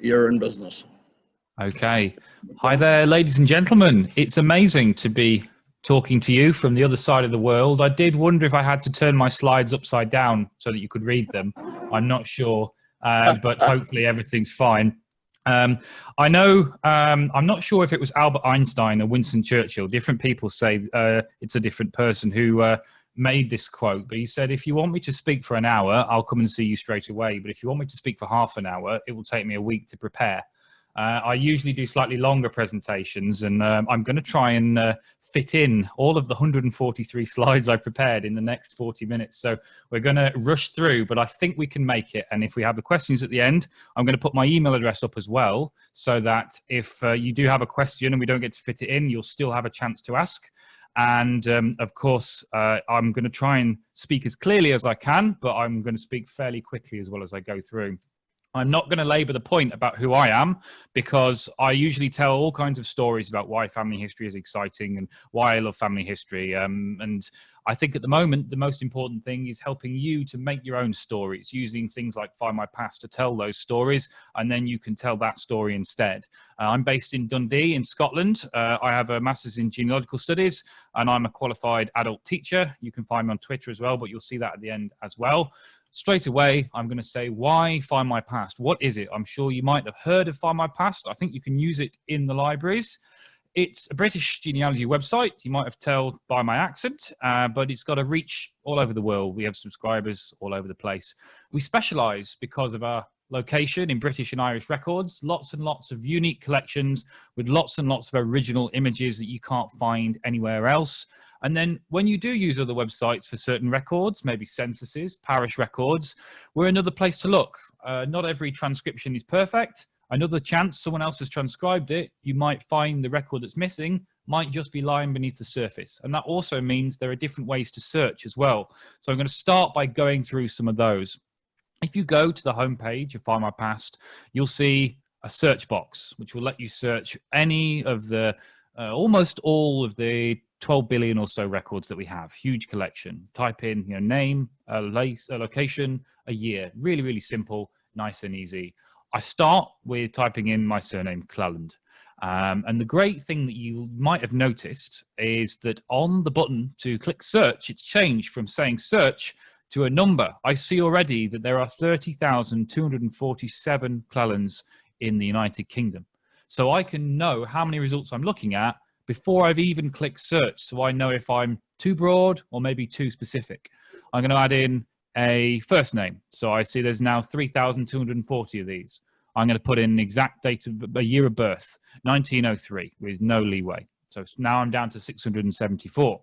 you're in business. Okay. Hi there, ladies and gentlemen. It's amazing to be talking to you from the other side of the world. I did wonder if I had to turn my slides upside down so that you could read them. I'm not sure, but hopefully everything's fine. I know, I'm not sure if it was Albert Einstein or Winston Churchill. Different people say it's a different person who made this quote, but he said, if you want me to speak for an hour, I'll come and see you straight away. But if you want me to speak for half an hour, it will take me a week to prepare. I usually do slightly longer presentations, and I'm going to try and fit in all of the 143 slides I prepared in the next 40 minutes. So we're going to rush through, but I think we can make it. And if we have the questions at the end, I'm going to put my email address up as well, so that if you do have a question and we don't get to fit it in, you'll still have a chance to ask. And of course, I'm going to try and speak as clearly as I can, but I'm going to speak fairly quickly as well as I go through. I'm not going to labor the point about who I am, because I usually tell all kinds of stories about why family history is exciting and why I love family history. And I think at the moment, the most important thing is helping you to make your own stories, using things like Findmypast to tell those stories, and then you can tell that story instead. I'm based in Dundee in Scotland. I have a master's in genealogical studies, and I'm a qualified adult teacher. You can find me on Twitter as well, but you'll see that at the end as well. Straight away, I'm going to say, why Findmypast? What is it? I'm sure you might have heard of Findmypast. I think you can use it in the libraries. It's a British genealogy website. You might have told by my accent, but it's got a reach all over the world. We have subscribers all over the place. We specialize because of our location in British and Irish records, lots and lots of unique collections with lots and lots of original images that you can't find anywhere else. And then when you do use other websites for certain records, maybe censuses, parish records, we're another place to look. Not every transcription is perfect. Another chance someone else has transcribed it, you might find the record that's missing might just be lying beneath the surface. And that also means there are different ways to search as well. So I'm going to start by going through some of those. If you go to the homepage of Findmypast, you'll see a search box, which will let you search any of the, almost all of the 12 billion or so records that we have. Huge collection. Type in your name, a location, a year. Really, really simple, nice and easy. I start with typing in my surname, Clelland. And the great thing that you might have noticed is that on the button to click search, it's changed from saying search to a number. I see already that there are 30,247 Clellands in the United Kingdom. So I can know how many results I'm looking at before I've even clicked search, so I know if I'm too broad or maybe too specific. I'm going to add in a first name. So I see there's now 3,240 of these. I'm going to put in an exact date of a year of birth, 1903, with no leeway. So now I'm down to 674.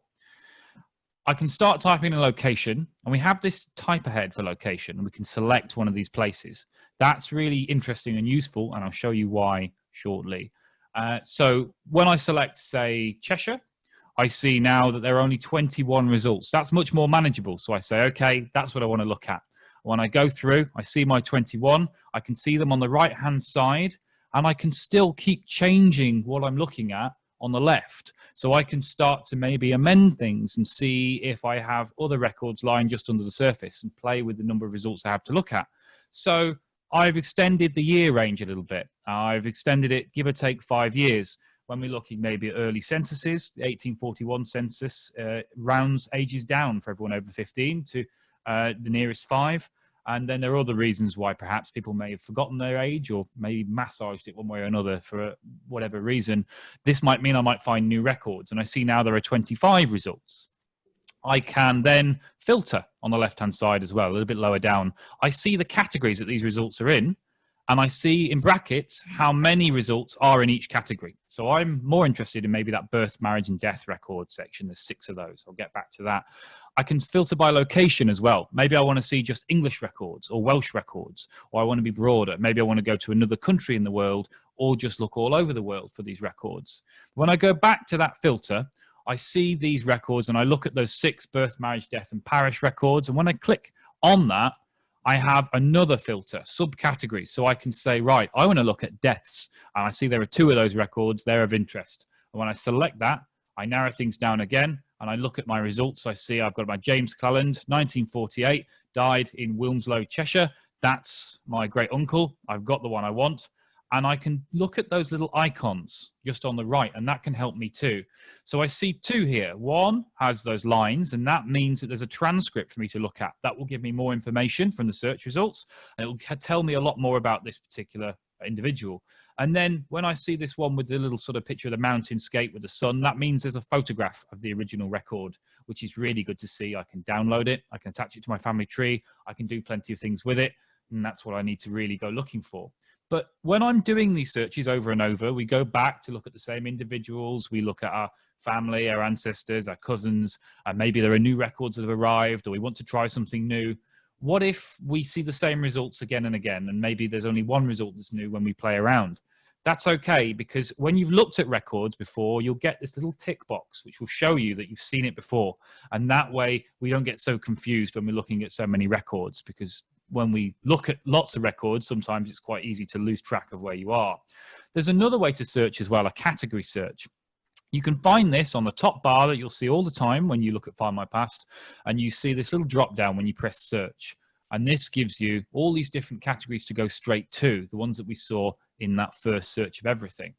I can start typing a location, and we have this type ahead for location, and we can select one of these places. That's really interesting and useful, and I'll show you why shortly. So when I select, say, Cheshire, I see now that there are only 21 results. That's much more manageable. So I say, okay, that's what I want to look at. When I go through, I see my 21. I can see them on the right-hand side, and I can still keep changing what I'm looking at on the left. So I can start to maybe amend things and see if I have other records lying just under the surface and play with the number of results I have to look at. So I've extended the year range a little bit. I've extended it, give or take 5 years. When we're looking maybe at early censuses, the 1841 census rounds ages down for everyone over 15 to the nearest 5. And then there are other reasons why perhaps people may have forgotten their age or maybe massaged it one way or another for whatever reason. This might mean I might find new records. And I see now there are 25 results. I can then filter on the left-hand side as well, a little bit lower down. I see the categories that these results are in, and I see in brackets how many results are in each category. So I'm more interested in maybe that birth, marriage, and death record section. There's 6 of those. I'll get back to that. I can filter by location as well. Maybe I want to see just English records or Welsh records, or I want to be broader. Maybe I want to go to another country in the world or just look all over the world for these records. When I go back to that filter, I see these records and I look at those 6 birth, marriage, death, and parish records. And when I click on that, I have another filter, subcategories. So I can say, right, I want to look at deaths. And I see there are 2 of those records. They're of interest. And when I select that, I narrow things down again and I look at my results. I see I've got my James Clelland, 1948, died in Wilmslow, Cheshire. That's my great uncle. I've got the one I want. and I can look at those little icons just on the right, and that can help me too. So I see two here. One has those lines, and that means that there's a transcript for me to look at. That will give me more information from the search results, and it will tell me a lot more about this particular individual. And then when I see this one with the little sort of picture of the mountainscape with the sun, that means there's a photograph of the original record, which is really good to see. I can download it, I can attach it to my family tree, I can do plenty of things with it, and that's what I need to really go looking for. But when I'm doing these searches over and over, we go back to look at the same individuals, we look at our family, our ancestors, our cousins, and maybe there are new records that have arrived, or we want to try something new. What if we see the same results again and again, and maybe there's only one result that's new when we play around? That's okay, because when you've looked at records before, you'll get this little tick box, which will show you that you've seen it before. And that way we don't get so confused when we're looking at so many records, because when we look at lots of records, sometimes it's quite easy to lose track of where you are. There's another way to search as well, a category search. You can find this on the top bar that you'll see all the time when you look at Findmypast, and you see this little drop down when you press search. And this gives you all these different categories to go straight to, the ones that we saw in that first search of everything.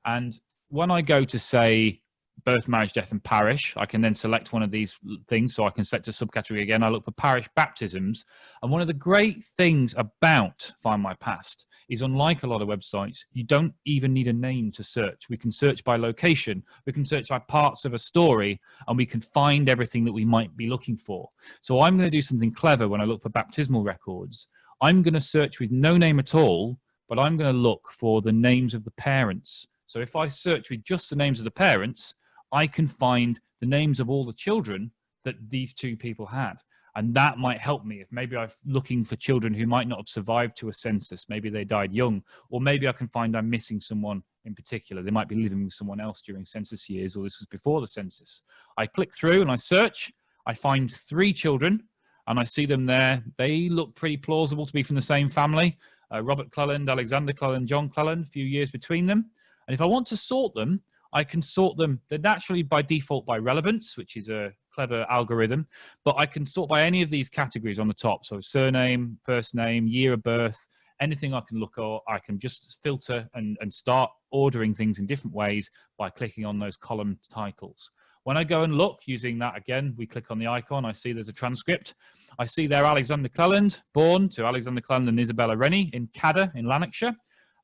And when I go to, say, birth, marriage, death, and parish, I can then select one of these things. So I can select a subcategory again. I look for parish baptisms. And one of the great things about Findmypast is, unlike a lot of websites, you don't even need a name to search. We can search by location. We can search by parts of a story, and we can find everything that we might be looking for. So I'm going to do something clever when I look for baptismal records. I'm going to search with no name at all, but I'm going to look for the names of the parents. So if I search with just the names of the parents, I can find the names of all the children that these two people had. And that might help me if maybe I'm looking for children who might not have survived to a census. Maybe they died young, or maybe I can find I'm missing someone in particular. They might be living with someone else during census years, or this was before the census. I click through and I search. I find 3 children, and I see them there. They look pretty plausible to be from the same family. Robert Clelland, Alexander Clelland, John Clelland, a few years between them. And if I want to sort them, I can sort them. They're naturally by default by relevance, which is a clever algorithm, but I can sort by any of these categories on the top. So surname, first name, year of birth, anything I can look at. I can just filter and start ordering things in different ways by clicking on those column titles. When I go and look using that again, we click on the icon, I see there's a transcript. I see there Alexander Clelland, born to Alexander Clelland and Isabella Rennie in Cadder in Lanarkshire.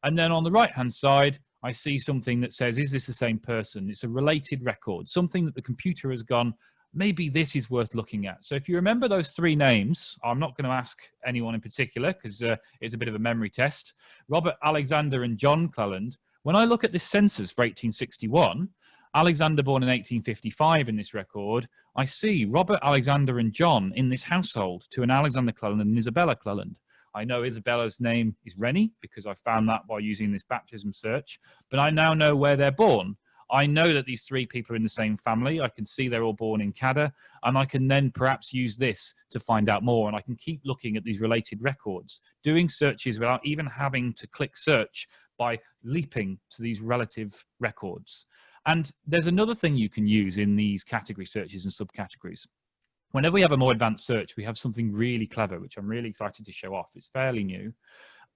And then on the right-hand side, I see something that says, is this the same person? It's a related record, something that the computer has gone, maybe this is worth looking at. So if you remember those 3 names, I'm not going to ask anyone in particular because it's a bit of a memory test. Robert, Alexander, and John Clelland. When I look at this census for 1861, Alexander born in 1855 in this record, I see Robert, Alexander, and John in this household to an Alexander Clelland and Isabella Clelland. I know Isabella's name is Rennie because I found that by using this baptism search, but I now know where they're born. I know that these 3 people are in the same family. I can see they're all born in Cadder, and I can then perhaps use this to find out more, and I can keep looking at these related records, doing searches without even having to click search by leaping to these relative records. And there's another thing you can use in these category searches and subcategories. Whenever we have a more advanced search, we have something really clever, which I'm really excited to show off. It's fairly new.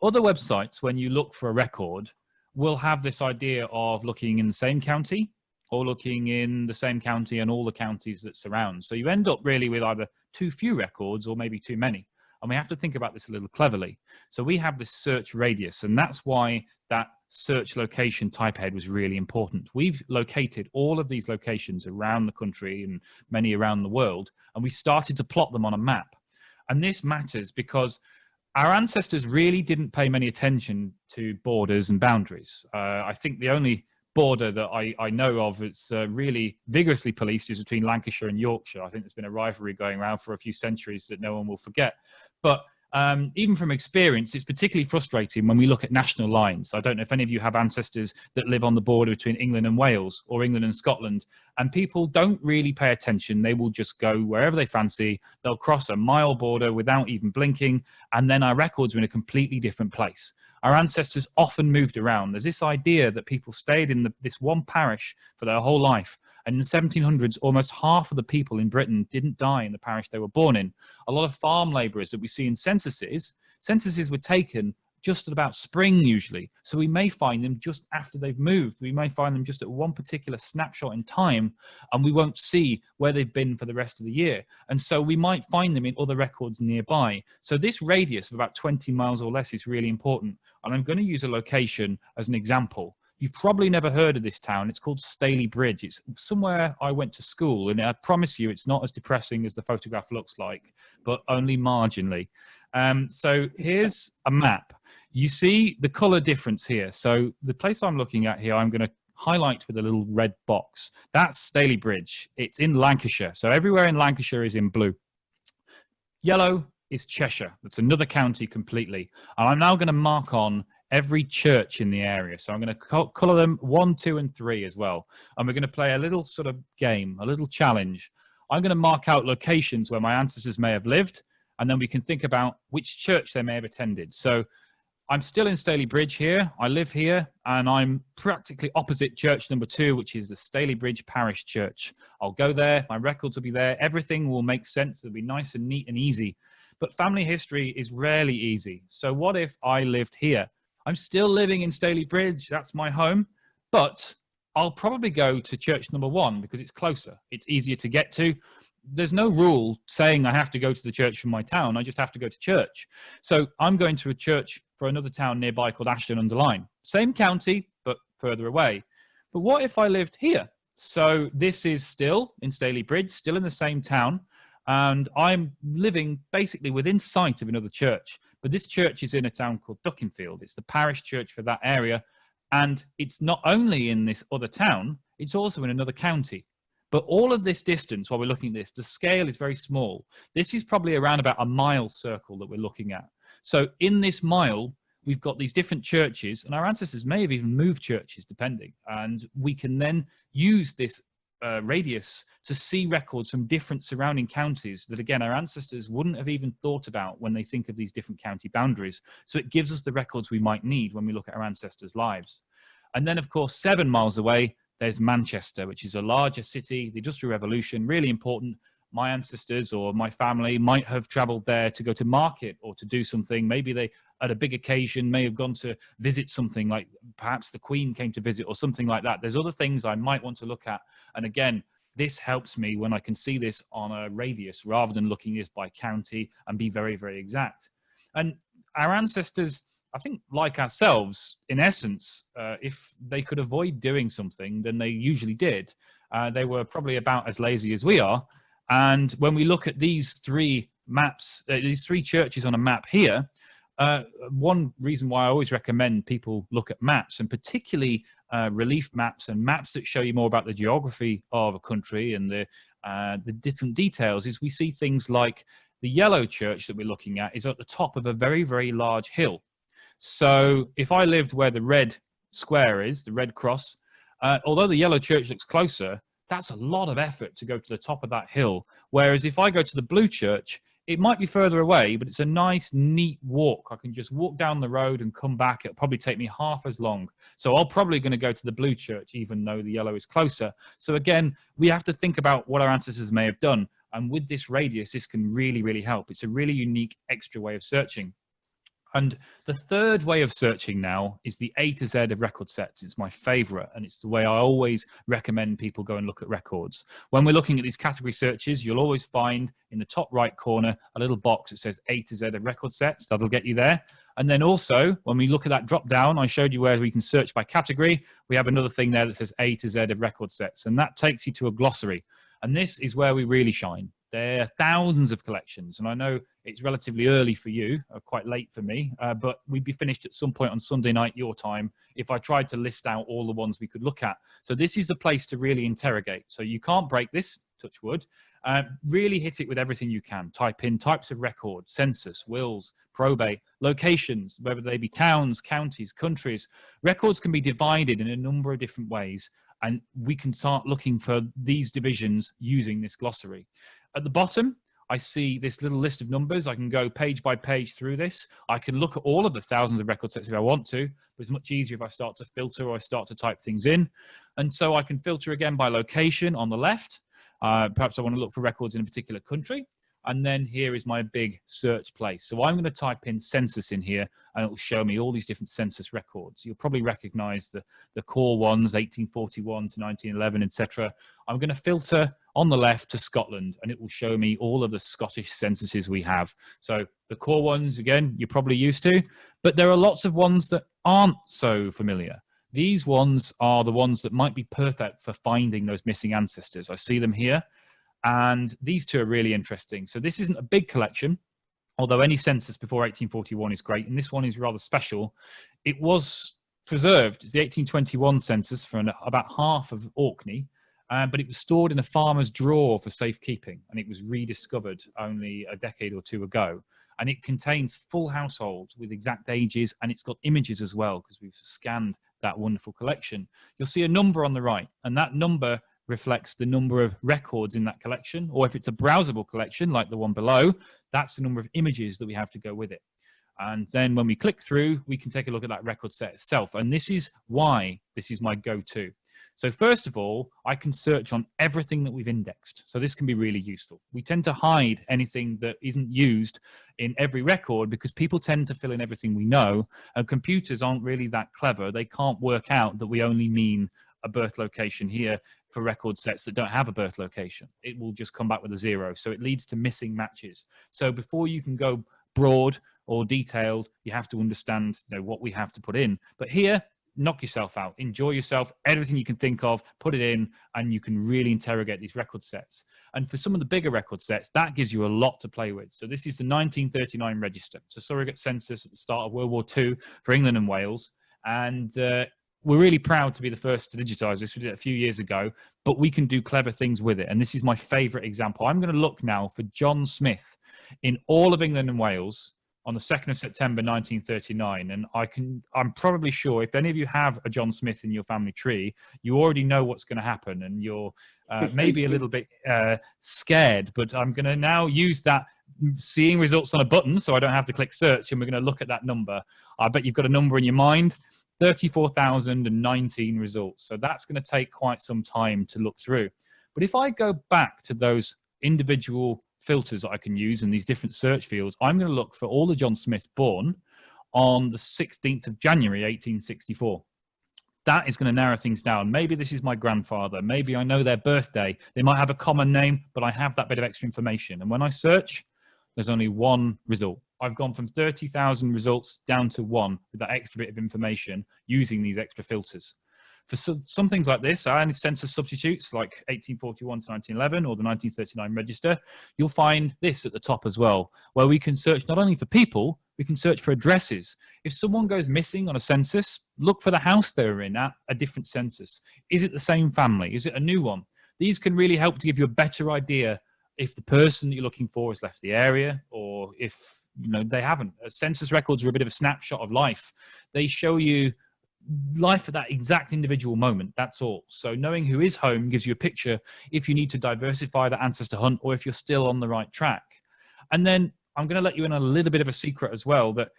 Other websites, when you look for a record, will have this idea of looking in the same county or looking in the same county and all the counties that surround. So you end up really with either too few records or maybe too many. And we have to think about this a little cleverly. So we have this search radius, and that's why that search location type head was really important. We've located all of these locations around the country and many around the world, and we started to plot them on a map. And this matters because our ancestors really didn't pay many attention to borders and boundaries. I think the only border that I know of that's really vigorously policed is between Lancashire and Yorkshire. I think there's been a rivalry going around for a few centuries that no one will forget. But even from experience, it's particularly frustrating when we look at national lines. I don't know if any of you have ancestors that live on the border between England and Wales or England and Scotland, and people don't really pay attention. They will just go wherever they fancy. They'll cross a mile border without even blinking, and then our records are in a completely different place. Our ancestors often moved around. There's this idea that people stayed in this one parish for their whole life. And in the 1700s, almost half of the people in Britain didn't die in the parish they were born in. A lot of farm labourers that we see in censuses were taken just at about spring usually. So we may find them just after they've moved. We may find them just at one particular snapshot in time, and we won't see where they've been for the rest of the year. And so we might find them in other records nearby. So this radius of about 20 miles or less is really important. And I'm going to use a location as an example. You've probably never heard of this town. It's called Staley Bridge. It's somewhere I went to school, and I promise you it's not as depressing as the photograph looks like, but only marginally. So here's a map. You see the color difference here. So the place I'm looking at here, I'm going to highlight with a little red box. That's Staley Bridge. It's in Lancashire. So everywhere in Lancashire is in blue. Yellow is Cheshire. That's another county completely. And I'm now going to mark on every church in the area. So I'm going to color them 1, 2, and 3 as well. And we're going to play a little sort of game, a little challenge. I'm going to mark out locations where my ancestors may have lived, and then we can think about which church they may have attended. So I'm still in Staley Bridge here. I live here, and I'm practically opposite church number 2, which is the Staley Bridge Parish Church. I'll go there. My records will be there. Everything will make sense. It'll be nice and neat and easy. But family history is rarely easy. So what if I lived here? I'm still living in Staley Bridge. That's my home. But I'll probably go to church number 1 because it's closer. It's easier to get to. There's no rule saying I have to go to the church from my town. I just have to go to church. So I'm going to a church for another town nearby called Ashton-under-Lyne. Same county, but further away. But what if I lived here? So this is still in Staley Bridge, still in the same town. And I'm living basically within sight of another church. But this church is in a town called Duckinfield. It's the parish church for that area. And it's not only in this other town, it's also in another county. But all of this distance, while we're looking at this, the scale is very small. This is probably around about a mile circle that we're looking at. So in this mile, we've got these different churches, and our ancestors may have even moved churches, depending. And we can then use this radius to see records from different surrounding counties that, again, our ancestors wouldn't have even thought about when they think of these different county boundaries. So it gives us the records we might need when we look at our ancestors' lives. And then, of course, 7 miles away, there's Manchester, which is a larger city, the Industrial Revolution, really important. My ancestors or my family might have traveled there to go to market or to do something. Maybe they, at a big occasion, may have gone to visit something, like perhaps the Queen came to visit or something like that. There's other things I might want to look at. And again, this helps me when I can see this on a radius rather than looking at this by county and be very, very exact. And our ancestors, I think, like ourselves, in essence, if they could avoid doing something, then they usually did. They were probably about as lazy as we are. And when we look at these 3 maps, these 3 churches on a map here, one reason why I always recommend people look at maps, and particularly relief maps and maps that show you more about the geography of a country and the different details, is we see things like the yellow church that we're looking at is at the top of a very, very large hill. So if I lived where the red square is, the red cross, although the yellow church looks closer, that's a lot of effort to go to the top of that hill. Whereas if I go to the blue church, it might be further away, but it's a nice, neat walk. I can just walk down the road and come back. It'll probably take me half as long. So I'm probably going to go to the blue church, even though the yellow is closer. So again, we have to think about what our ancestors may have done. And with this radius, this can really, really help. It's a really unique extra way of searching. And the third way of searching now is the A to Z of record sets. It's my favorite, and it's the way I always recommend people go and look at records. When we're looking at these category searches, you'll always find in the top right corner a little box that says A to Z of record sets. That'll get you there. And then also, when we look at that drop down, I showed you where we can search by category. We have another thing there that says A to Z of record sets, and that takes you to a glossary. And this is where we really shine. There are thousands of collections, and I know it's relatively early for you, or quite late for me, but we'd be finished at some point on Sunday night, your time, if I tried to list out all the ones we could look at. So this is the place to really interrogate. So you can't break this, touch wood. Really hit it with everything you can. Type in types of records, census, wills, probate, locations, whether they be towns, counties, countries. Records can be divided in a number of different ways, and we can start looking for these divisions using this glossary. At the bottom, I see this little list of numbers. I can go page by page through this. I can look at all of the thousands of record sets if I want to, but it's much easier if I start to filter or I start to type things in. And so I can filter again by location on the left. Perhaps I want to look for records in a particular country. And then here is my big search place. So I'm going to type in census in here, and it will show me all these different census records. You'll probably recognize the core ones, 1841 to 1911, etc. I'm going to filter on the left to Scotland, and it will show me all of the Scottish censuses we have. So the core ones, again, you're probably used to, but there are lots of ones that aren't so familiar. These ones are the ones that might be perfect for finding those missing ancestors. I see them here. And these two are really interesting. So this isn't a big collection, although any census before 1841 is great. And this one is rather special. It was preserved. It's the 1821 census for about half of Orkney, but it was stored in a farmer's drawer for safekeeping. And it was rediscovered only a decade or two ago. And it contains full households with exact ages. And it's got images as well, because we've scanned that wonderful collection. You'll see a number on the right, and that number reflects the number of records in that collection, or if it's a browsable collection like the one below, that's the number of images that we have to go with it. And then when we click through, we can take a look at that record set itself. And this is why this is my go-to. So first of all, I can search on everything that we've indexed. So this can be really useful. We tend to hide anything that isn't used in every record because people tend to fill in everything we know, and computers aren't really that clever. They can't work out that we only mean a birth location here for record sets that don't have a birth location. It will just come back with a 0. So it leads to missing matches. So before you can go broad or detailed, you have to understand, what we have to put in. But here, knock yourself out, enjoy yourself, everything you can think of, put it in, and you can really interrogate these record sets. And for some of the bigger record sets, that gives you a lot to play with. So this is the 1939 register. It's a surrogate census at the start of World War II for England and Wales. And we're really proud to be the first to digitize this. We did it a few years ago, but we can do clever things with it. And this is my favorite example. I'm going to look now for John Smith in all of England and Wales on the 2nd of September 1939. And I'm probably sure if any of you have a John Smith in your family tree, you already know what's going to happen, and you're maybe a little bit scared. But I'm going to now use that seeing results on a button so I don't have to click search, and we're going to look at that number. I bet you've got a number in your mind. 34,019 results. So that's going to take quite some time to look through. But if I go back to those individual filters that I can use in these different search fields, I'm going to look for all the John Smiths born on the 16th of January, 1864. That is going to narrow things down. Maybe this is my grandfather. Maybe I know their birthday. They might have a common name, but I have that bit of extra information. And when I search, there's only one result. I've gone from 30,000 results down to 1 with that extra bit of information using these extra filters. For some things like this, and census substitutes like 1841 to 1911 or the 1939 register, you'll find this at the top as well, where we can search not only for people, we can search for addresses. If someone goes missing on a census, look for the house they were in at a different census. Is it the same family? Is it a new one? These can really help to give you a better idea if the person that you're looking for has left the area, or if they haven't. Census records are a bit of a snapshot of life. They show you life at that exact individual moment, that's all. So knowing who is home gives you a picture if you need to diversify the ancestor hunt or if you're still on the right track. And then I'm going to let you in a little bit of a secret as well, that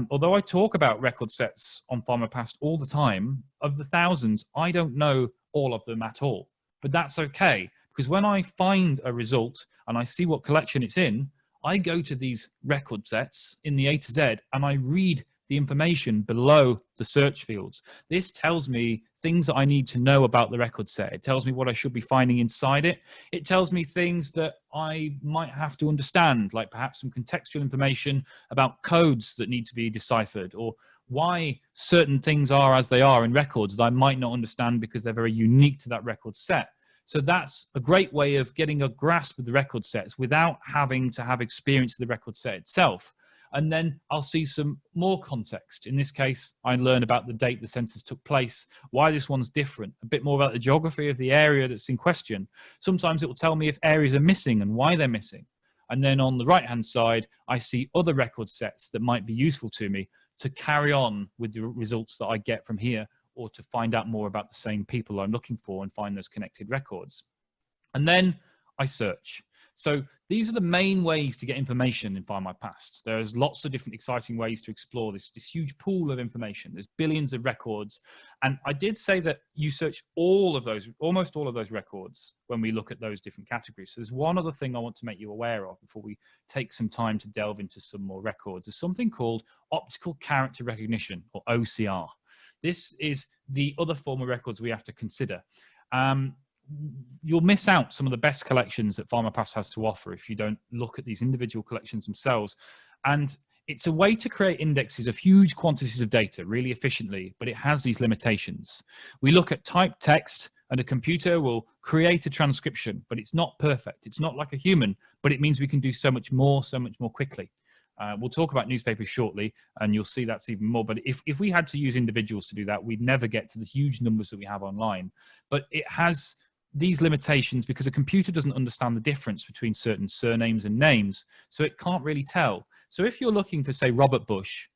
although I talk about record sets on Findmypast all the time, of the thousands, I don't know all of them at all. But that's okay, because when I find a result and I see what collection it's in, I go to these record sets in the A to Z and I read the information below the search fields. This tells me things that I need to know about the record set. It tells me what I should be finding inside it. It tells me things that I might have to understand, like perhaps some contextual information about codes that need to be deciphered, or why certain things are as they are in records that I might not understand because they're very unique to that record set. So that's a great way of getting a grasp of the record sets without having to have experience of the record set itself. And then I'll see some more context. In this case, I learn about the date the census took place, why this one's different, a bit more about the geography of the area that's in question. Sometimes it will tell me if areas are missing and why they're missing. And then on the right-hand side, I see other record sets that might be useful to me to carry on with the results that I get from here, or to find out more about the same people I'm looking for and find those connected records. And then I search. So these are the main ways to get information in Findmypast. There's lots of different exciting ways to explore this huge pool of information. There's billions of records. And I did say that you search all of those, almost all of those records when we look at those different categories. So there's one other thing I want to make you aware of before we take some time to delve into some more records. There's something called optical character recognition, or OCR. This is the other form of records we have to consider. You'll miss out some of the best collections that Findmypast has to offer if you don't look at these individual collections themselves. And it's a way to create indexes of huge quantities of data really efficiently, but it has these limitations. We look at typed text, and a computer will create a transcription, but it's not perfect. It's not like a human, but it means we can do so much more quickly. We'll talk about newspapers shortly, and you'll see that's even more. But if we had to use individuals to do that, we'd never get to the huge numbers that we have online. But it has these limitations because a computer doesn't understand the difference between certain surnames and names, so it can't really tell. So if you're looking for, say, Robert Bush,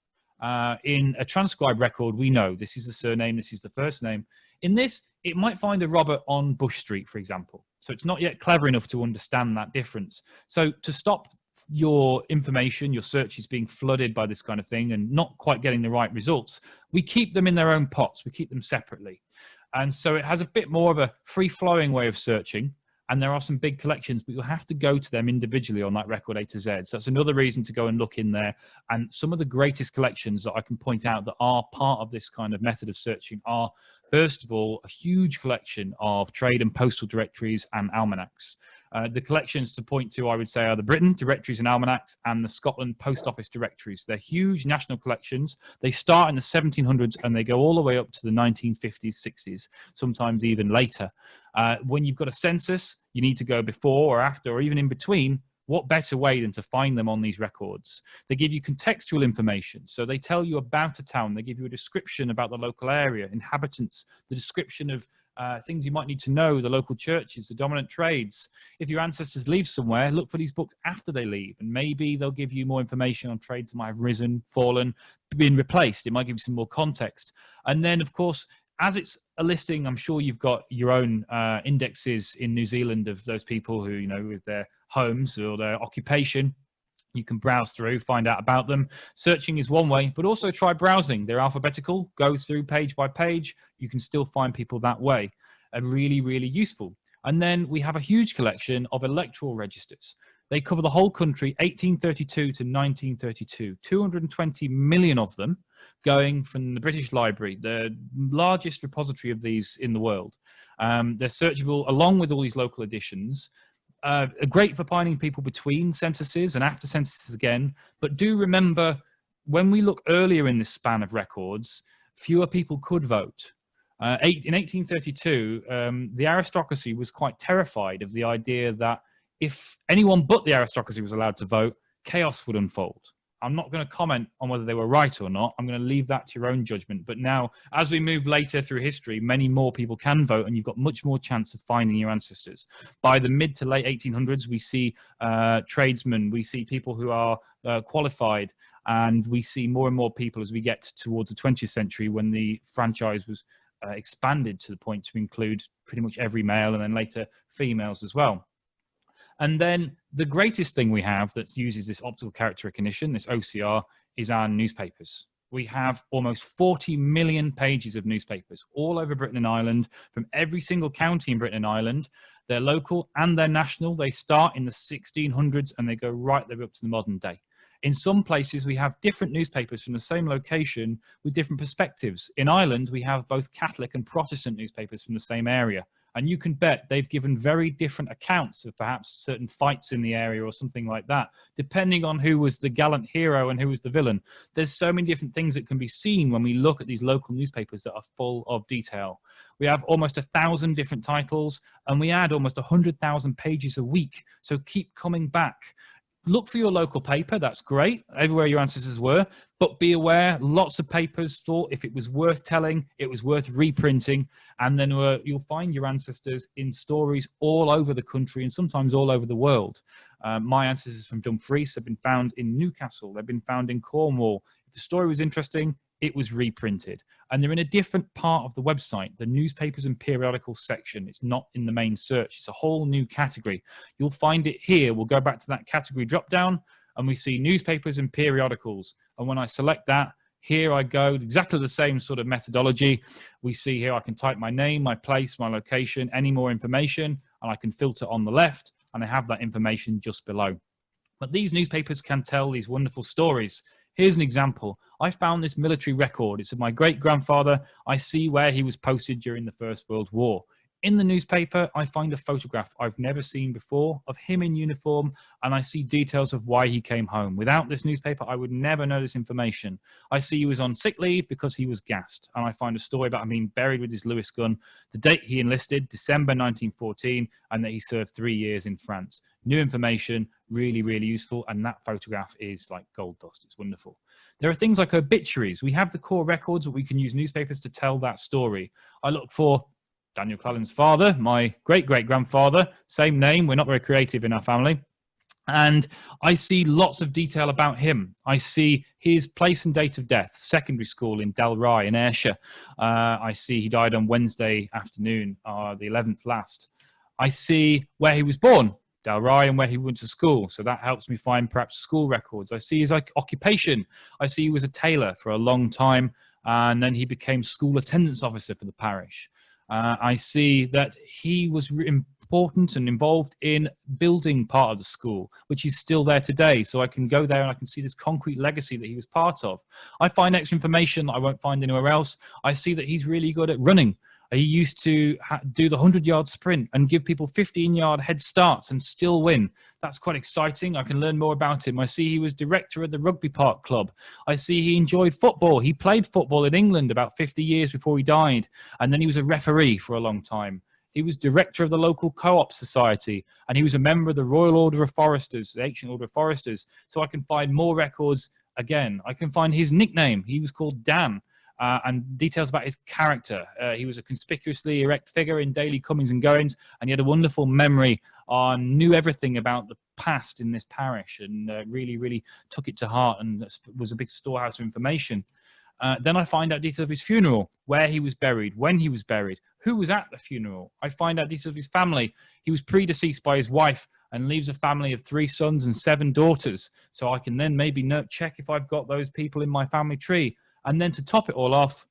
in a transcribed record, we know this is the surname, this is the first name. In this, it might find a Robert on Bush Street, for example. So it's not yet clever enough to understand that difference. So to stop your information, your search is being flooded by this kind of thing and not quite getting the right results, we keep them in their own pots, we keep them separately. And so it has a bit more of a free-flowing way of searching, and there are some big collections, but you'll have to go to them individually on that record A to Z. So that's another reason to go and look in there. And some of the greatest collections that I can point out that are part of this kind of method of searching are, first of all, a huge collection of trade and postal directories and almanacs. The collections to point to, I would say, are the Britain directories and almanacs and the Scotland post office directories. They're huge national collections. They start in the 1700s and they go all the way up to the 1950s, 60s, sometimes even later. When you've got a census, you need to go before or after or even in between. What better way than to find them on these records? They give you contextual information. So they tell you about a town. They give you a description about the local area, inhabitants, the description of things you might need to know, the local churches, the dominant trades. If your ancestors leave somewhere, look for these books after they leave, and maybe they'll give you more information on trades that might have risen, fallen, been replaced. It might give you some more context. And then, of course, as it's a listing, I'm sure you've got your own indexes in New Zealand of those people who, you know, with their homes or their occupation. You can browse through, find out about them. Searching is one way, but also try browsing. They're alphabetical, go through page by page. You can still find people that way. Really, really useful. And then we have a huge collection of electoral registers. They cover the whole country, 1832 to 1932, 220 million of them going from the British Library, the largest repository of these in the world. They're searchable along with all these local editions. Great for finding people between censuses and after censuses again. But do remember, when we look earlier in this span of records, fewer people could vote. In 1832, the aristocracy was quite terrified of the idea that if anyone but the aristocracy was allowed to vote, chaos would unfold. I'm not going to comment on whether they were right or not. I'm going to leave that to your own judgment. But now, as we move later through history, many more people can vote, and you've got much more chance of finding your ancestors. By the mid to late 1800s, we see tradesmen, we see people who are qualified, and we see more and more people as we get towards the 20th century, when the franchise was expanded to the point to include pretty much every male, and then later females as well. And then the greatest thing we have that uses this optical character recognition, this OCR, is our newspapers. We have almost 40 million pages of newspapers all over Britain and Ireland, from every single county in Britain and Ireland. They're local and they're national. They start in the 1600s and they go right there up to the modern day. In some places, we have different newspapers from the same location with different perspectives. In Ireland, we have both Catholic and Protestant newspapers from the same area. And you can bet they've given very different accounts of perhaps certain fights in the area or something like that, depending on who was the gallant hero and who was the villain. There's so many different things that can be seen when we look at these local newspapers that are full of detail. We have almost 1,000 different titles, and we add almost 100,000 pages a week. So keep coming back. Look for your local paper. That's great, everywhere your ancestors were. But be aware, lots of papers thought if it was worth telling, it was worth reprinting. And then you'll find your ancestors in stories all over the country and sometimes all over the world. My ancestors from Dumfries have been found in Newcastle. They've been found in Cornwall. If the story was interesting, it was reprinted. And they're in a different part of the website, the newspapers and periodicals section. It's not in the main search. It's a whole new category. You'll find it here. We'll go back to that category drop down, and we see newspapers and periodicals. And when I select that, here I go, exactly the same sort of methodology. We see here I can type my name, my place, my location, any more information, and I can filter on the left, and I have that information just below. But these newspapers can tell these wonderful stories. Here's an example. I found this military record. It's of my great-grandfather. I see where he was posted during the First World War. In the newspaper, I find a photograph I've never seen before of him in uniform, and I see details of why he came home. Without this newspaper, I would never know this information. I see he was on sick leave because he was gassed, and I find a story about him being buried with his Lewis gun, the date he enlisted, December 1914, and that he served 3 years in France. New information, really, really useful, and that photograph is like gold dust. It's wonderful. There are things like obituaries. We have the core records, but we can use newspapers to tell that story. I look for Daniel Clelland's father, my great-great-grandfather, same name. We're not very creative in our family. And I see lots of detail about him. I see his place and date of death, secondary school in Dalry in Ayrshire. I see he died on Wednesday afternoon, the 11th last. I see where he was born, Dalry, and where he went to school. So that helps me find perhaps school records. I see his occupation. I see he was a tailor for a long time, and then he became school attendance officer for the parish. I see that he was important and involved in building part of the school, which is still there today. So I can go there and I can see this concrete legacy that he was part of. I find extra information that I won't find anywhere else. I see that he's really good at running. He used to do the 100-yard sprint and give people 15-yard head starts and still win. That's quite exciting. I can learn more about him. I see he was director of the Rugby Park Club. I see he enjoyed football. He played football in England about 50 years before he died, and then he was a referee for a long time. He was director of the local co-op society, and he was a member of the Royal Order of Foresters, the ancient Order of Foresters. So I can find more records again. I can find his nickname. He was called Dan. And details about his character. He was a conspicuously erect figure in daily comings and goings, and he had a wonderful memory, knew everything about the past in this parish, and really, really took it to heart and was a big storehouse of information. Then I find out details of his funeral, where he was buried, when he was buried, who was at the funeral. I find out details of his family. He was predeceased by his wife and leaves a family of 3 sons and 7 daughters. So I can then maybe check if I've got those people in my family tree. And then to top it all off,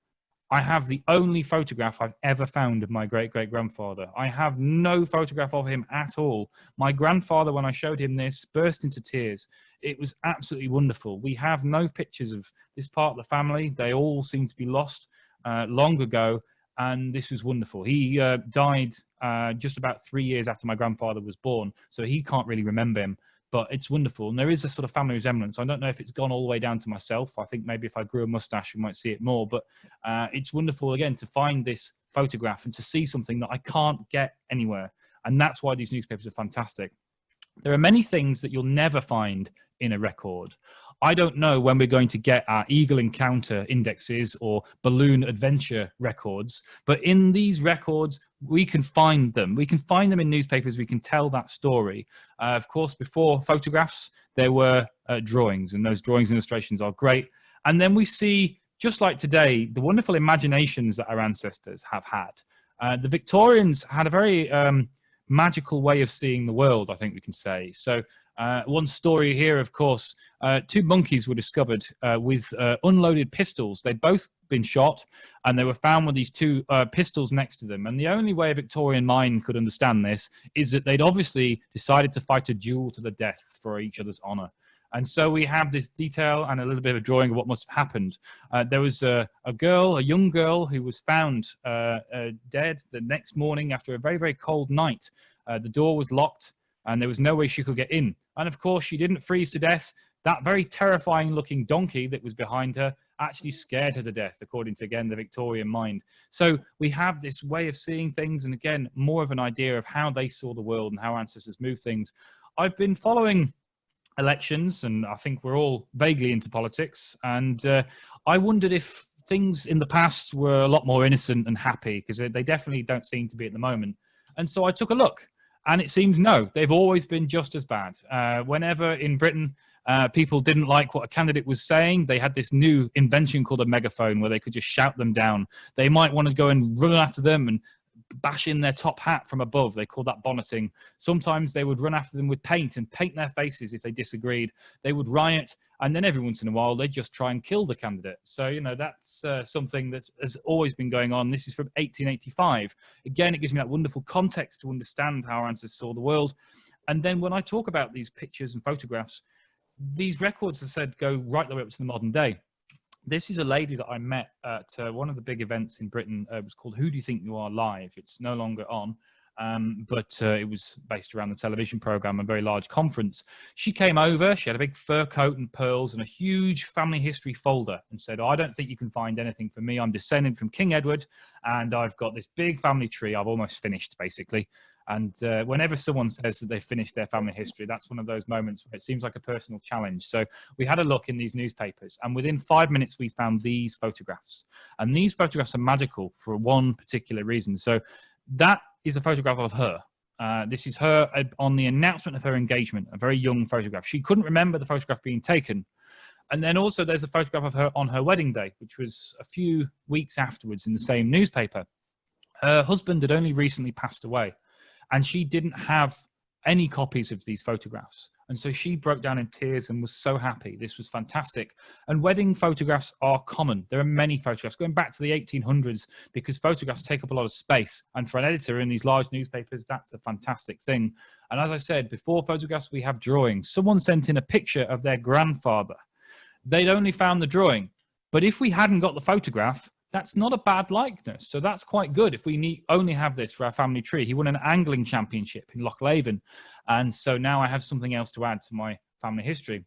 I have the only photograph I've ever found of my great-great-grandfather. I have no photograph of him at all. My grandfather, when I showed him this, burst into tears. It was absolutely wonderful. We have no pictures of this part of the family. They all seem to be lost long ago, and this was wonderful. He died just about 3 years after my grandfather was born, so he can't really remember him. But it's wonderful. And there is a sort of family resemblance. I don't know if it's gone all the way down to myself. I think maybe if I grew a mustache, we might see it more. But it's wonderful, again, to find this photograph and to see something that I can't get anywhere. And that's why these newspapers are fantastic. There are many things that you'll never find in a record. I don't know when we're going to get our Eagle Encounter indexes or balloon adventure records, but in these records, we can find them. We can find them in newspapers. We can tell that story. Of course, before photographs, there were drawings, and those drawings and illustrations are great. And then we see, just like today, the wonderful imaginations that our ancestors have had. The Victorians had a very magical way of seeing the world, I think we can say. So one story here, of course, 2 monkeys were discovered with unloaded pistols. They'd both been shot, and they were found with these 2 pistols next to them. And the only way a Victorian mind could understand this is that they'd obviously decided to fight a duel to the death for each other's honor. And so we have this detail and a little bit of a drawing of what must have happened. There was a young girl, who was found dead the next morning after a very, very cold night. The door was locked, and there was no way she could get in. And of course, she didn't freeze to death. That very terrifying looking donkey that was behind her actually scared her to death, according to, again, the Victorian mind. So we have this way of seeing things, and again, more of an idea of how they saw the world and how ancestors moved things. I've been following elections, and I think we're all vaguely into politics. And I wondered if things in the past were a lot more innocent and happy, because they definitely don't seem to be at the moment. And so I took a look. And it seems no, they've always been just as bad. Whenever in Britain people didn't like what a candidate was saying, they had this new invention called a megaphone where they could just shout them down. They might want to go and run after them and bash in their top hat from above. They called that bonneting. Sometimes they would run after them with paint and paint their faces if they disagreed. They would riot, and then every once in a while they'd just try and kill the candidate. So, you know, that's something that has always been going on. This is from 1885. Again, it gives me that wonderful context to understand how our ancestors saw the world. And then when I talk about these pictures and photographs, these records, as I said, go right the way up to the modern day. This is a lady that I met at one of the big events in Britain. It was called Who Do You Think You Are Live. It's no longer on, but it was based around the television program, a very large conference. She came over, she had a big fur coat and pearls and a huge family history folder and said, I don't think you can find anything for me. I'm descended from King Edward and I've got this big family tree I've almost finished, basically. And whenever someone says that they've finished their family history, that's one of those moments where it seems like a personal challenge. So we had a look in these newspapers, and within 5 minutes, we found these photographs. And these photographs are magical for one particular reason. So that is a photograph of her. This is her on the announcement of her engagement, a very young photograph. She couldn't remember the photograph being taken. And then also there's a photograph of her on her wedding day, which was a few weeks afterwards in the same newspaper. Her husband had only recently passed away, and she didn't have any copies of these photographs. And so she broke down in tears and was so happy. This was fantastic. And wedding photographs are common. There are many photographs going back to the 1800s because photographs take up a lot of space. And for an editor in these large newspapers, that's a fantastic thing. And as I said, before photographs, we have drawings. Someone sent in a picture of their grandfather. They'd only found the drawing. But if we hadn't got the photograph, that's not a bad likeness. So that's quite good if we only have this for our family tree. He won an angling championship in Loch Leven. And so now I have something else to add to my family history.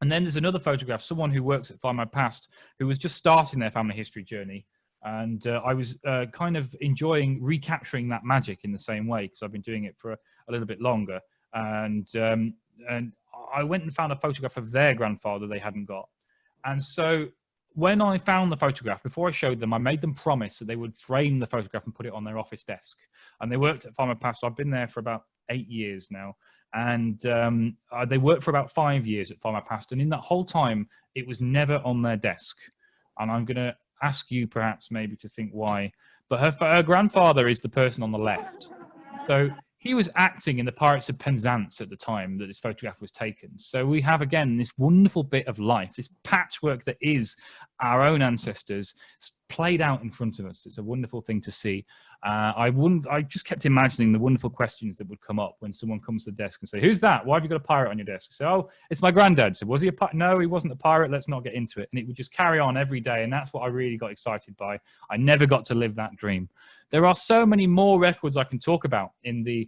And then there's another photograph, someone who works at Findmypast who was just starting their family history journey. And I was kind of enjoying recapturing that magic in the same way because I've been doing it for a little bit longer. And I went and found a photograph of their grandfather they hadn't got. And so when I found the photograph, before I showed them, I made them promise that they would frame the photograph and put it on their office desk. And they worked at Findmypast. I've been there for about 8 years now. And they worked for about 5 years at Findmypast. And in that whole time, it was never on their desk. And I'm going to ask you perhaps maybe to think why. But her grandfather is the person on the left. So he was acting in the Pirates of Penzance at the time that this photograph was taken. So we have, again, this wonderful bit of life, this patchwork that is our own ancestors played out in front of us. It's a wonderful thing to see. I just kept imagining the wonderful questions that would come up when someone comes to the desk and say, who's that? Why have you got a pirate on your desk? I say, oh, it's my granddad. So was he a pirate? No, he wasn't a pirate. Let's not get into it. And it would just carry on every day. And that's what I really got excited by. I never got to live that dream. There are so many more records I can talk about in the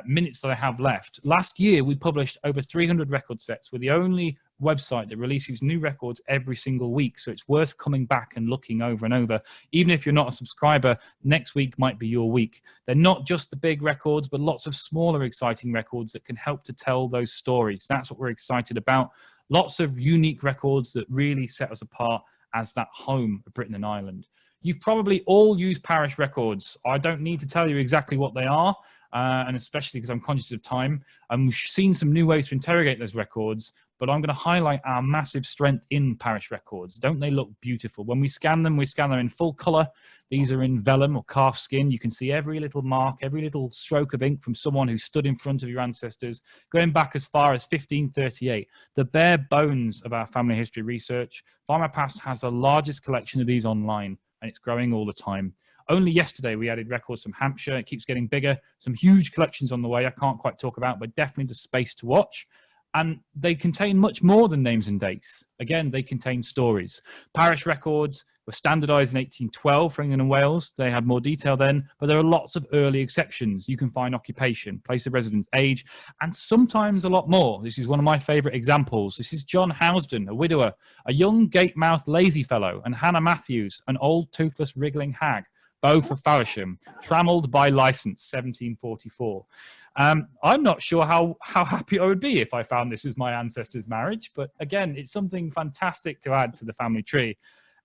minutes that I have left. Last year, we published over 300 record sets. We're the only website that releases new records every single week. So it's worth coming back and looking over and over. Even if you're not a subscriber, next week might be your week. They're not just the big records, but lots of smaller, exciting records that can help to tell those stories. That's what we're excited about. Lots of unique records that really set us apart as that home of Britain and Ireland. You've probably all used Parish Records. I don't need to tell you exactly what they are, and especially because I'm conscious of time. We've seen some new ways to interrogate those records, but I'm going to highlight our massive strength in Parish Records. Don't they look beautiful? When we scan them in full color. These are in vellum or calf skin. You can see every little mark, every little stroke of ink from someone who stood in front of your ancestors, going back as far as 1538. The bare bones of our family history research. Findmypast has the largest collection of these online, and it's growing all the time. Only yesterday, we added records from Hampshire. It keeps getting bigger. Some huge collections on the way I can't quite talk about, but definitely the space to watch. And they contain much more than names and dates. Again, they contain stories. Parish records were standardized in 1812 for England and Wales. They had more detail then, but there are lots of early exceptions. You can find occupation, place of residence, age, and sometimes a lot more. This is one of my favorite examples. This is John Housden, a widower, a young gape-mouthed lazy fellow, and Hannah Matthews, an old toothless wriggling hag, both of Faversham, trammelled by licence, 1744. I'm not sure how happy I would be if I found this as my ancestor's marriage, but again, it's something fantastic to add to the family tree.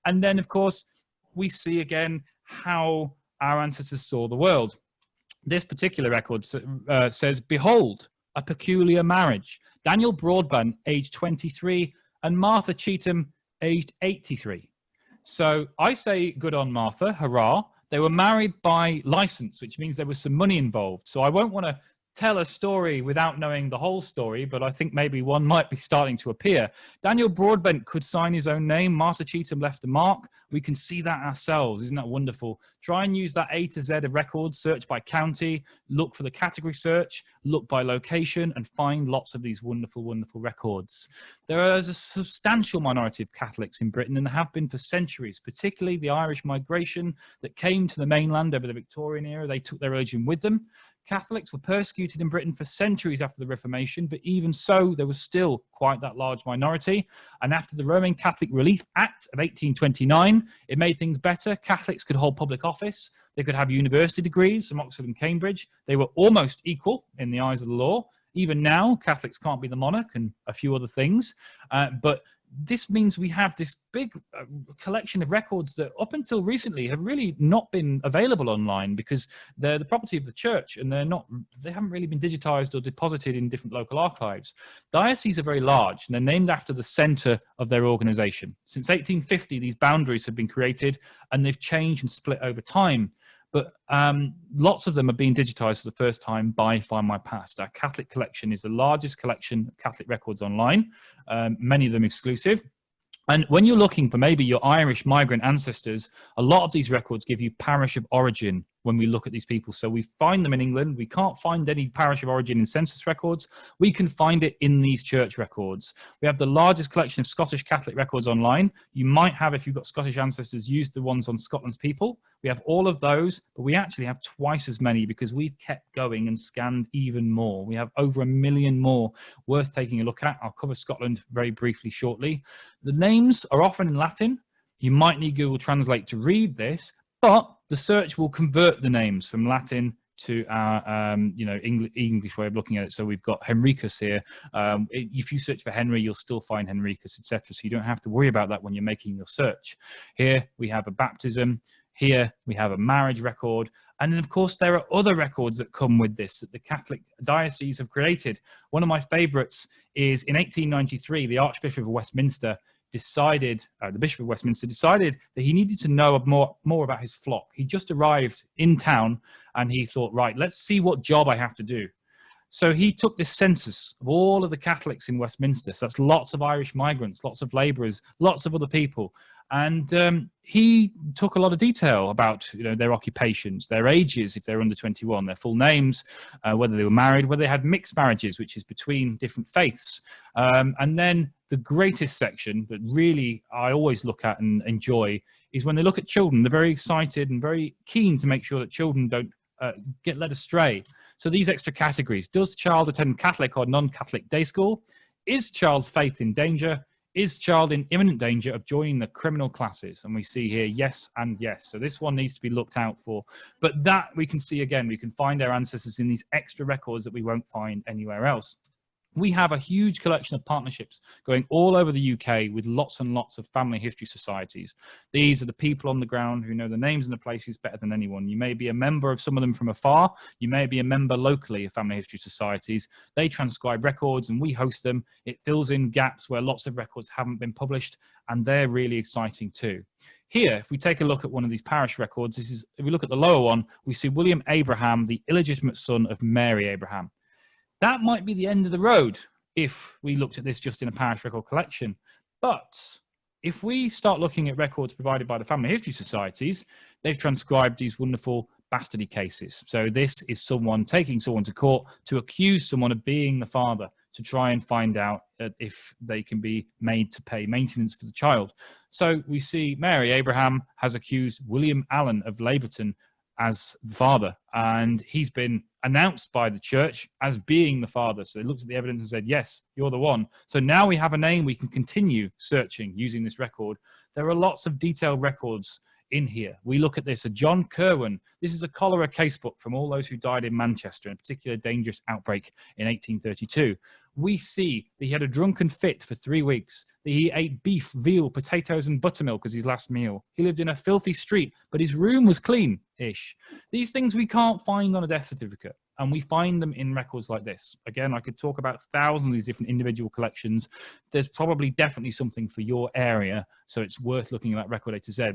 And then, of course, we see again how our ancestors saw the world. This particular record says, "Behold, a peculiar marriage. Daniel Broadbent, aged 23, and Martha Cheetham, aged 83. So I say good on Martha, hurrah. They were married by license, which means there was some money involved. So I won't want to tell a story without knowing the whole story, but I think maybe one might be starting to appear. Daniel Broadbent could sign his own name. Martha Cheetham left a mark. We can see that ourselves. Isn't that wonderful? Try and use that A to Z of records, search by county, look for the category search, look by location, and find lots of these wonderful, wonderful records. There is a substantial minority of Catholics in Britain, and there have been for centuries, particularly the Irish migration that came to the mainland over the Victorian era. They took their religion with them. Catholics were persecuted in Britain for centuries after the Reformation, but even so, there was still quite that large minority. And after the Roman Catholic Relief Act of 1829, it made things better. Catholics could hold public office. They could have university degrees from Oxford and Cambridge. They were almost equal in the eyes of the law. Even now, Catholics can't be the monarch and a few other things. But this means we have this big collection of records that up until recently have really not been available online because they're the property of the church and they haven't really been digitized or deposited in different local archives. Dioceses are very large and they're named after the center of their organization. Since 1850, these boundaries have been created and they've changed and split over time. But lots of them are being digitized for the first time by Findmypast. Our Catholic collection is the largest collection of Catholic records online, many of them exclusive. And when you're looking for maybe your Irish migrant ancestors, a lot of these records give you parish of origin when we look at these people. So we find them in England. We can't find any parish of origin in census records. We can find it in these church records. We have the largest collection of Scottish Catholic records online. You might have, if you've got Scottish ancestors, used the ones on Scotland's people. We have all of those, but we actually have twice as many because we've kept going and scanned even more. We have over 1 million more worth taking a look at. I'll cover Scotland very briefly shortly. The names are often in Latin. You might need Google Translate to read this, but the search will convert the names from Latin to our English way of looking at it. So we've got Henricus here. If you search for Henry, you'll still find Henricus, etc. So you don't have to worry about that when you're making your search. Here we have a baptism. Here we have a marriage record. And then, of course, there are other records that come with this that the Catholic dioceses have created. One of my favorites is in 1893, the Archbishop of Westminster decided, the Bishop of Westminster decided that he needed to know more about his flock. He just arrived in town and he thought, right, let's see what job I have to do. So he took this census of all of the Catholics in Westminster. So that's lots of Irish migrants, lots of labourers, lots of other people. And he took a lot of detail about their occupations, their ages, if they're under 21, their full names, whether they were married, whether they had mixed marriages, which is between different faiths. And then the greatest section that really I always look at and enjoy is when they look at children. They're very excited and very keen to make sure that children don't get led astray. So these extra categories: does child attend Catholic or non-Catholic day school? Is child faith in danger? Is child in imminent danger of joining the criminal classes? And we see here yes and yes. So this one needs to be looked out for. But that we can see again, we can find our ancestors in these extra records that we won't find anywhere else. We have a huge collection of partnerships going all over the UK with lots and lots of family history societies. These are the people on the ground who know the names and the places better than anyone. You may be a member of some of them from afar. You may be a member locally of family history societies. They transcribe records and we host them. It fills in gaps where lots of records haven't been published, and they're really exciting too. Here, if we take a look at one of these parish records, if we look at the lower one, we see William Abraham, the illegitimate son of Mary Abraham. That might be the end of the road if we looked at this just in a parish record collection. But if we start looking at records provided by the family history societies, they've transcribed these wonderful bastardy cases. So this is someone taking someone to court to accuse someone of being the father, to try and find out if they can be made to pay maintenance for the child. So we see Mary Abraham has accused William Allen of Labourton as the father, and he's been announced by the church as being the father. So they looked at the evidence and said, yes, you're the one. So now we have a name. We can continue searching using this record. There are lots of detailed records in here. We look at this, a John Kerwin. This is a cholera casebook from all those who died in Manchester in a particular dangerous outbreak in 1832. We see that he had a drunken fit for 3 weeks, that he ate beef, veal, potatoes, and buttermilk as his last meal. He lived in a filthy street, but his room was clean-ish. These things we can't find on a death certificate, and we find them in records like this. Again, I could talk about thousands of these different individual collections. There's probably definitely something for your area, so it's worth looking at Record A to Z.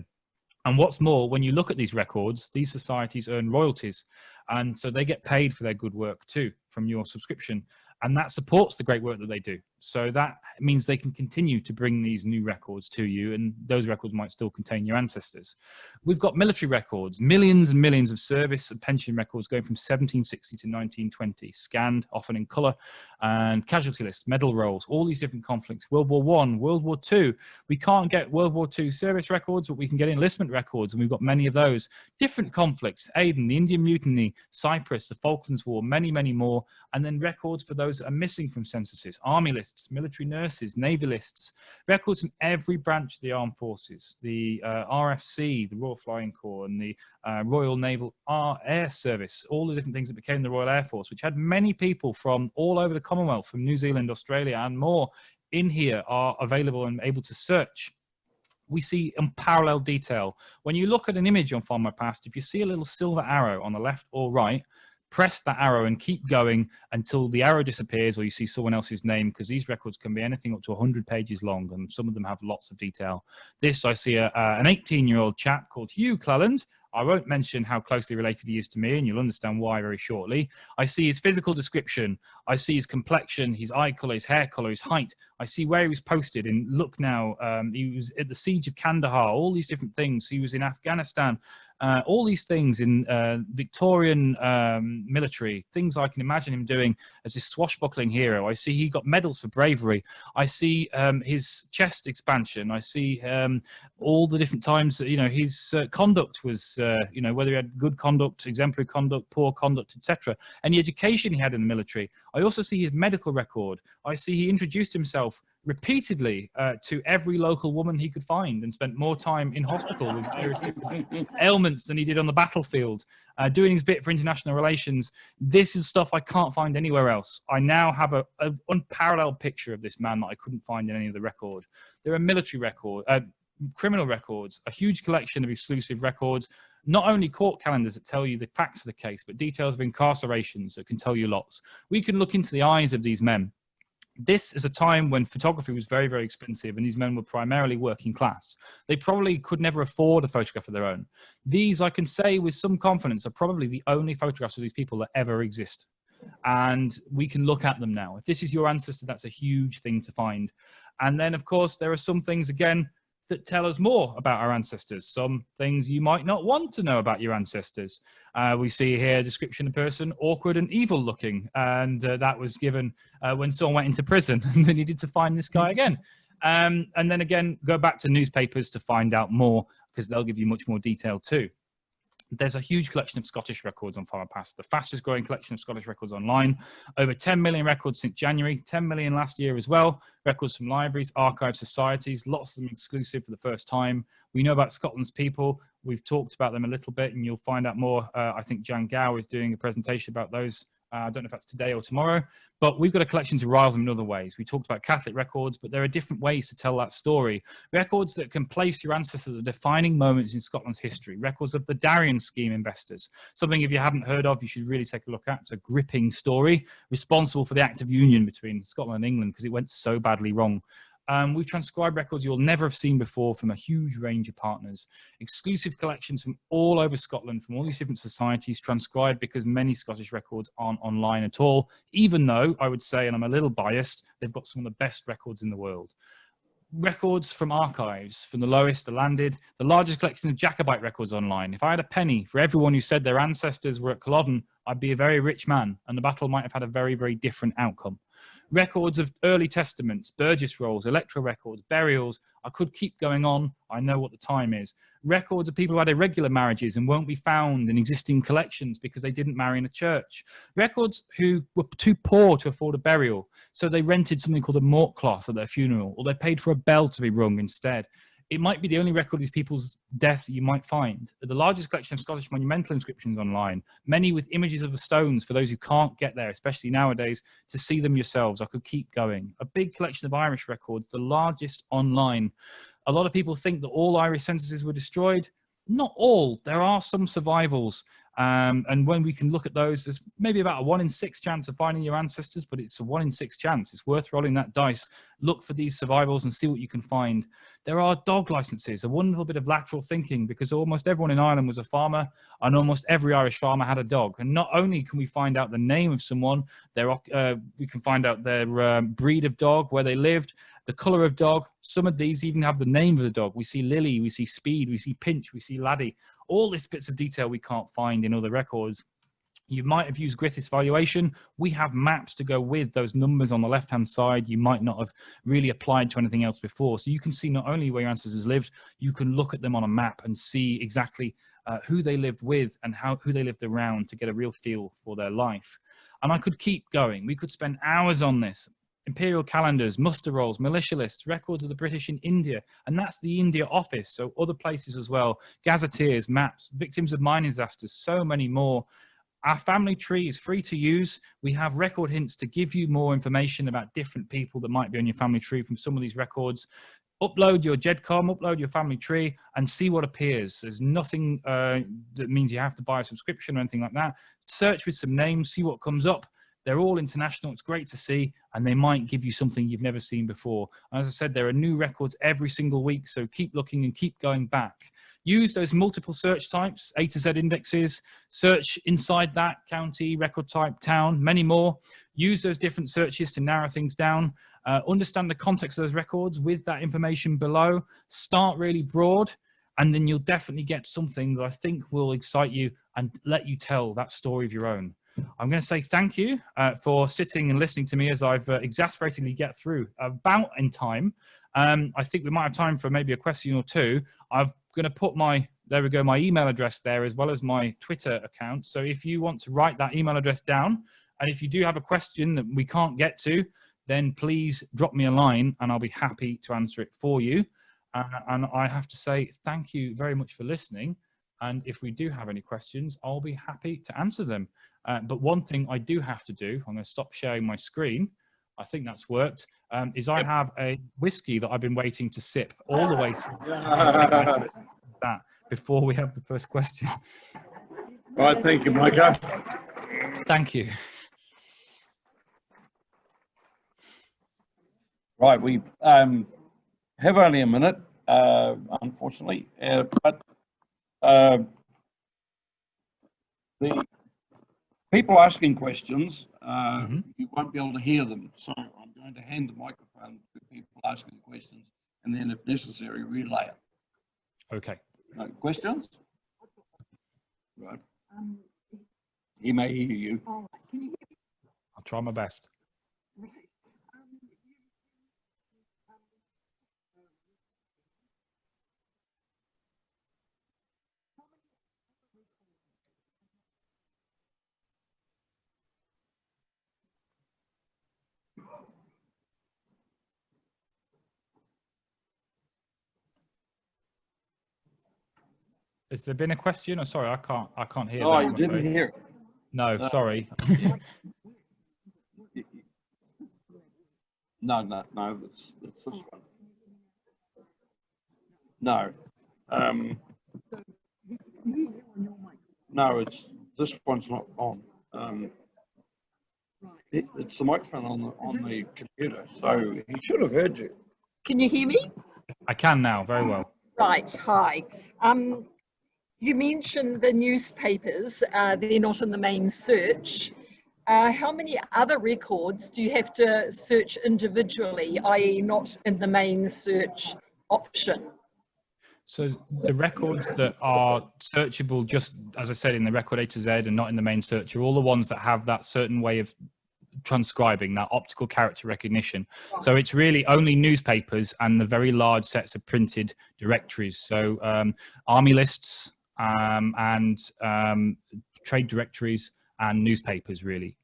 And what's more, when you look at these records, these societies earn royalties, and so they get paid for their good work too from your subscription, and that supports the great work that they do. So that means they can continue to bring these new records to you, and those records might still contain your ancestors. We've got military records, millions and millions of service and pension records going from 1760 to 1920, scanned, often in colour, and casualty lists, medal rolls, all these different conflicts, World War I, World War II. We can't get World War II service records, but we can get enlistment records, and we've got many of those. Different conflicts, Aden, the Indian Mutiny, Cyprus, the Falklands War, many, many more, and then records for those that are missing from censuses, army lists, military nurses, navy lists, records from every branch of the armed forces, the RFC, the Royal Flying Corps, and the Royal Naval Air Service, all the different things that became the Royal Air Force, which had many people from all over the Commonwealth, from New Zealand, Australia, and more in here are available and able to search. We see unparalleled detail. When you look at an image on Findmypast, if you see a little silver arrow on the left or right, press that arrow and keep going until the arrow disappears or you see someone else's name, because these records can be anything up to 100 pages long, and some of them have lots of detail. This, I see an 18-year-old chap called Myko Clelland. I won't mention how closely related he is to me, and you'll understand why very shortly. I see his physical description. I see his complexion, his eye colour, his hair colour, his height. I see where he was posted in Lucknow. He was at the siege of Kandahar, all these different things. He was in Afghanistan. All these things in Victorian military, things I can imagine him doing as this swashbuckling hero. I see he got medals for bravery. I see his chest expansion. I see all the different times that, you know, his conduct was, you know, whether he had good conduct, exemplary conduct, poor conduct, etc. And the education he had in the military. I also see his medical record. I see he introduced himself repeatedly to every local woman he could find, and spent more time in hospital with various different ailments than he did on the battlefield, doing his bit for international relations. This is stuff I can't find anywhere else. I now have an unparalleled picture of this man that I couldn't find in any other record. There are military records, criminal records, a huge collection of exclusive records, not only court calendars that tell you the facts of the case, but details of incarcerations that can tell you lots. We can look into the eyes of these men. This is a time when photography was very, very expensive, and these men were primarily working class. They probably could never afford a photograph of their own. These, I can say with some confidence, are probably the only photographs of these people that ever exist. And we can look at them now. If this is your ancestor, that's a huge thing to find. And then, of course, there are some things, again, that tell us more about our ancestors. Some things you might not want to know about your ancestors. We see here a description of a person, awkward and evil looking, and that was given when someone went into prison and they needed to find this guy again. And then again, go back to newspapers to find out more, because they'll give you much more detail too. There's a huge collection of Scottish records on Findmypast, the fastest growing collection of Scottish records online. Over 10 million records since January, 10 million last year as well. Records from libraries, archives, societies, lots of them exclusive for the first time. We know about Scotland's people. We've talked about them a little bit, and you'll find out more. I think Jan Gow is doing a presentation about those. I don't know if that's today or tomorrow, but we've got a collection to rival them in other ways. We talked about Catholic records, but there are different ways to tell that story. Records that can place your ancestors at defining moments in Scotland's history. Records of the Darien scheme investors. Something, if you haven't heard of, you should really take a look at. It's a gripping story, responsible for the Act of Union between Scotland and England, because it went so badly wrong. We've transcribed records you'll never have seen before from a huge range of partners. Exclusive collections from all over Scotland, from all these different societies, transcribed because many Scottish records aren't online at all, even though I would say, and I'm a little biased, they've got some of the best records in the world. Records from archives, from the lowest to landed, the largest collection of Jacobite records online. If I had a penny for everyone who said their ancestors were at Culloden, I'd be a very rich man, and the battle might have had a very, very different outcome. Records of early testaments, Burgess rolls, electoral records, burials. I could keep going on. I know what the time is. Records of people who had irregular marriages and won't be found in existing collections because they didn't marry in a church. Records who were too poor to afford a burial, so they rented something called a mortcloth at their funeral, or they paid for a bell to be rung instead. it might be the only record of these people's death that you might find. The largest collection of Scottish monumental inscriptions online, many with images of the stones for those who can't get there, especially nowadays, to see them yourselves. I could keep going. A big collection of Irish records, the largest online. A lot of people think that all Irish censuses were destroyed. Not all. There are some survivals. And when we can look at those, there's maybe about a 1 in 6 chance of finding your ancestors, but it's a 1 in 6 chance. It's worth rolling that dice. Look for these survivals and see what you can find. There are dog licenses, a wonderful bit of lateral thinking, because almost everyone in Ireland was a farmer, and almost every Irish farmer had a dog. And not only can we find out the name of someone, we can find out their breed of dog, where they lived, the colour of dog. Some of these even have the name of the dog. We see Lily, we see Speed, we see Pinch, we see Laddie. All these bits of detail we can't find in other records. You might have used Griffith's valuation. We have maps to go with those numbers on the left-hand side. You might not have really applied to anything else before. So you can see not only where your ancestors lived, you can look at them on a map and see exactly who they lived with and who they lived around to get a real feel for their life. And I could keep going. We could spend hours on this. Imperial calendars, muster rolls, militia lists, records of the British in India, and that's the India office, so other places as well, gazetteers, maps, victims of mining disasters, so many more. Our family tree is free to use. We have record hints to give you more information about different people that might be on your family tree from some of these records. Upload your GEDCOM, upload your family tree, and see what appears. There's nothing that means you have to buy a subscription or anything like that. Search with some names, see what comes up. They're all international. It's great to see, and they might give you something you've never seen before. And as I said, there are new records every single week, so keep looking and keep going back. Use those multiple search types, A to Z indexes, search inside that, county, record type, town, many more. Use those different searches to narrow things down. Understand the context of those records with that information below. Start really broad, and then you'll definitely get something that I think will excite you and let you tell that story of your own. I'm going to say thank you for sitting and listening to me as I've exasperatedly get through about in time. I think we might have time for maybe a question or two. I'm going to put my email address there as well as my Twitter account. So if you want to write that email address down, and if you do have a question that we can't get to, then please drop me a line and I'll be happy to answer it for you. And I have to say thank you very much for listening. And if we do have any questions, I'll be happy to answer them. But one thing I do have to do, I'm going to stop sharing my screen. I think that's worked, is I have a whiskey that I've been waiting to sip all the way through that before we have the first question. Right, thank you, Myko. Thank you. Right, we have only a minute, unfortunately, but the people asking questions, you won't be able to hear them. So I'm going to hand the microphone to people asking questions, and then if necessary, relay it. Okay. Questions? Right. He may hear you. Can you hear me? I'll try my best. Right. Has there been a question? Oh, sorry, I can't hear. Oh, you didn't hear it. No, sorry. No, it's this one. No. No, it's this one's not on. It's the microphone on the computer, so he should have heard you. Can you hear me? I can now, very well. Right, hi. You mentioned the newspapers, they're not in the main search. How many other records do you have to search individually, i.e. not in the main search option? So the records that are searchable, just as I said, in the record A to Z and not in the main search, are all the ones that have that certain way of transcribing, that optical character recognition. So it's really only newspapers and the very large sets of printed directories. So army lists and trade directories and newspapers, really.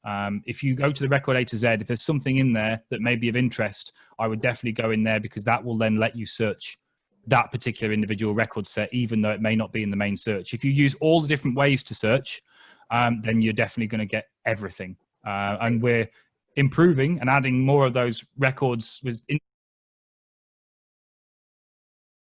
If you go to the record A to Z, if there's something in there that may be of interest, I would definitely go in there, because that will then let you search that particular individual record set, even though it may not be in the main search. If you use all the different ways to search, then you're definitely going to get everything. And we're improving and adding more of those records with